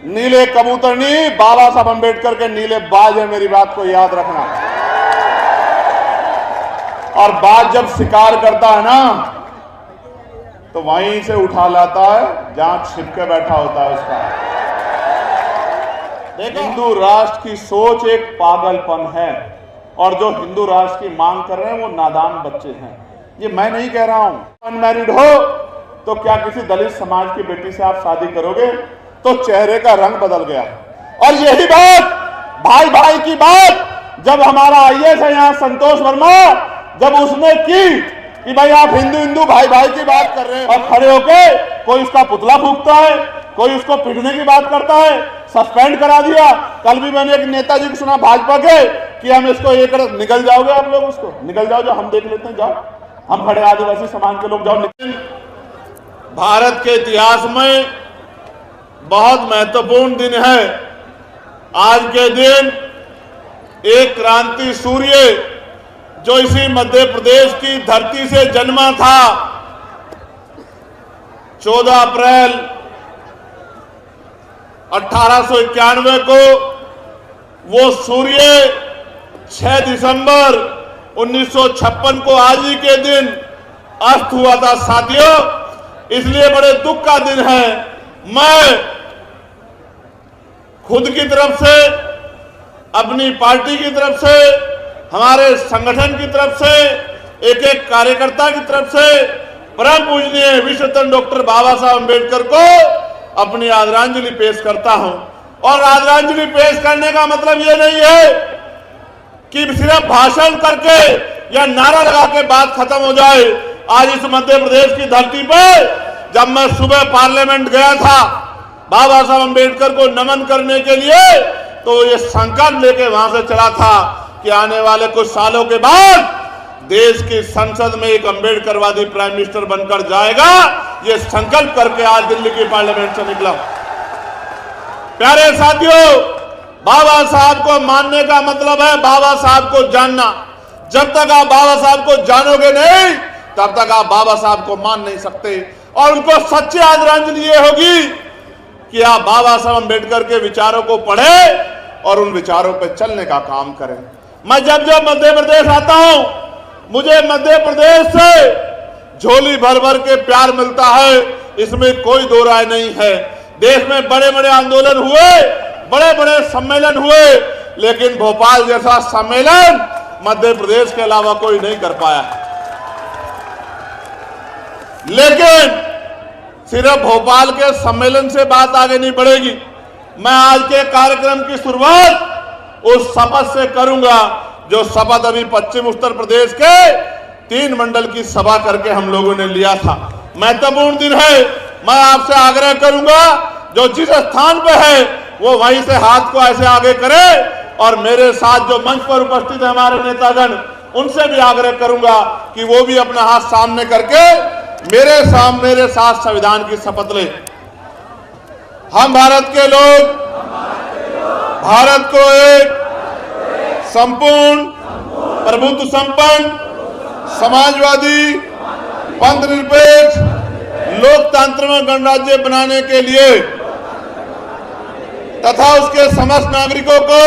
नीले कबूतर नहीं, बाबा साहब अंबेडकर के नीले बाज है, मेरी बात को याद रखना। और बाज जब शिकार करता है ना तो वहीं से उठा लाता है जहां छिप के बैठा होता है उसका। हिंदू राष्ट्र की सोच एक पागलपन है, और जो हिंदू राष्ट्र की मांग कर रहे हैं वो नादान बच्चे हैं। ये मैं नहीं कह रहा हूं। अनमैरिड हो तो क्या किसी दलित समाज की बेटी से आप शादी करोगे तो चेहरे का रंग बदल गया। और यही बात भाई भाई की बात जब हमारा आईएएस है यहाँ संतोष वर्मा, जब उसने की कि भाई आप हिंदू हिंदू भाई भाई की बात कर रहे हैं, और खड़े होके कोई उसका पुतला फूंकता है, कोई उसको पीटने की बात करता है, सस्पेंड करा दिया। कल भी मैंने एक नेताजी को सुना भाजपा के कि हम इसको ये कर, निकल जाओगे आप लोग, उसको निकल जाओ, जो हम देख लेते हैं, जाओ, हम खड़े आदिवासी समाज के लोग जाओ। भारत के इतिहास में बहुत महत्वपूर्ण दिन है। आज के दिन एक क्रांति सूर्य जो इसी मध्य प्रदेश की धरती से जन्मा था, 14 अप्रैल 1891 को, वो सूर्य 6 दिसंबर 1956 को आज ही के दिन अस्त हुआ था। साथियों, इसलिए बड़े दुख का दिन है। मैं खुद की तरफ से, अपनी पार्टी की तरफ से, हमारे संगठन की तरफ से, एक एक कार्यकर्ता की तरफ से परम पूजनीय विश्व रत्न डॉक्टर बाबा साहब अंबेडकर को अपनी आदरांजलि पेश करता हूं। और आदरांजलि पेश करने का मतलब यह नहीं है कि सिर्फ भाषण करके या नारा लगा के बात खत्म हो जाए। आज इस मध्य प्रदेश की धरती पर जब मैं सुबह पार्लियामेंट गया था बाबा साहब अंबेडकर को नमन करने के लिए, तो ये संकल्प लेके वहां से चला था कि आने वाले कुछ सालों के बाद देश की संसद में एक अंबेडकरवादी प्राइम मिनिस्टर बनकर जाएगा। ये संकल्प करके आज दिल्ली की पार्लियामेंट से निकला। प्यारे साथियों, बाबा साहब को मानने का मतलब है बाबा साहब को जानना। जब तक आप बाबा साहब को जानोगे नहीं, तब तक आप बाबा साहब को मान नहीं सकते। और उनको सच्ची आदरांजलि ये होगी कि आप बाबा साहब अंबेडकर के विचारों को पढ़ें और उन विचारों पर चलने का काम करें। मैं जब जब मध्य प्रदेश आता हूं, मुझे मध्य प्रदेश से झोली भर भर के प्यार मिलता है, इसमें कोई दो राय नहीं है। देश में बड़े बड़े आंदोलन हुए, बड़े बड़े सम्मेलन हुए, लेकिन भोपाल जैसा सम्मेलन मध्य प्रदेश के अलावा कोई नहीं कर पाया। लेकिन सिर्फ भोपाल के सम्मेलन से बात आगे नहीं बढ़ेगी। मैं आज के कार्यक्रम की शुरुआत उस शपथ से करूंगा जो शपथ अभी पश्चिम उत्तर प्रदेश के 3 मंडल की सभा करके हम लोगों ने लिया था। महत्वपूर्ण दिन है। मैं आपसे आग्रह करूंगा जो जिस स्थान पे है वो वहीं से हाथ को ऐसे आगे करे, और मेरे साथ जो मंच पर उपस्थित है हमारे नेतागण, उनसे भी आग्रह करूंगा कि वो भी अपना हाथ सामने करके मेरे साथ संविधान की शपथ ले। हम भारत के लोग भारत को एक संपूर्ण, प्रभुत्व संपन्न, समाजवादी, पंथ निरपेक्ष, लोकतंत्र में गणराज्य बनाने के लिए तथा उसके समस्त नागरिकों को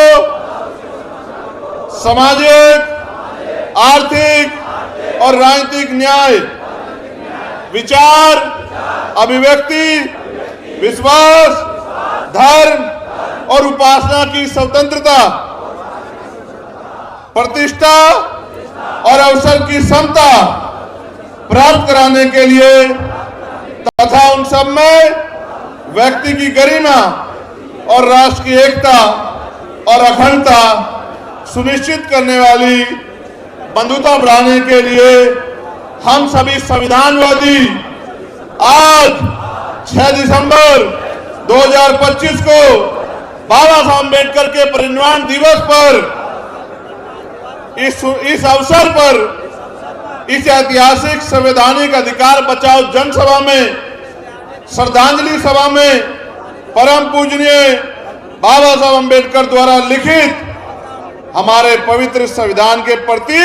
सामाजिक, आर्थिक और राजनीतिक न्याय, विचार, अभिव्यक्ति, विश्वास, धर्म और उपासना की स्वतंत्रता, प्रतिष्ठा और अवसर की समता प्राप्त कराने के लिए तथा उन सब में व्यक्ति की गरिमा और राष्ट्र की एकता और अखंडता सुनिश्चित करने वाली बंधुता बढ़ाने के लिए हम सभी संविधानवादी आज 6 दिसंबर 2025 को बाबा साहब अम्बेडकर के परिनिर्वाण दिवस पर इस अवसर पर इस ऐतिहासिक संवैधानिक अधिकार बचाओ जनसभा में, श्रद्धांजलि सभा में परम पूजनीय बाबा साहब अम्बेडकर द्वारा लिखित हमारे पवित्र संविधान के प्रति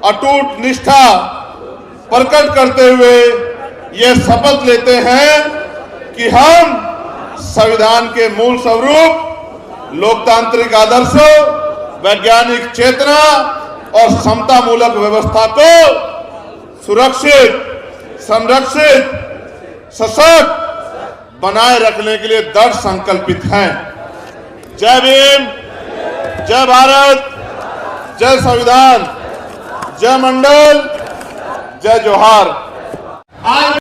अटूट निष्ठा प्रकट करते हुए ये शपथ लेते हैं कि हम संविधान के मूल स्वरूप, लोकतांत्रिक आदर्शों, वैज्ञानिक चेतना और समता मूलक व्यवस्था को सुरक्षित, संरक्षित, सशक्त बनाए रखने के लिए दृढ़ संकल्पित हैं। जय भीम, जय भारत, जय संविधान, जय मंडल, जय जोहार। आज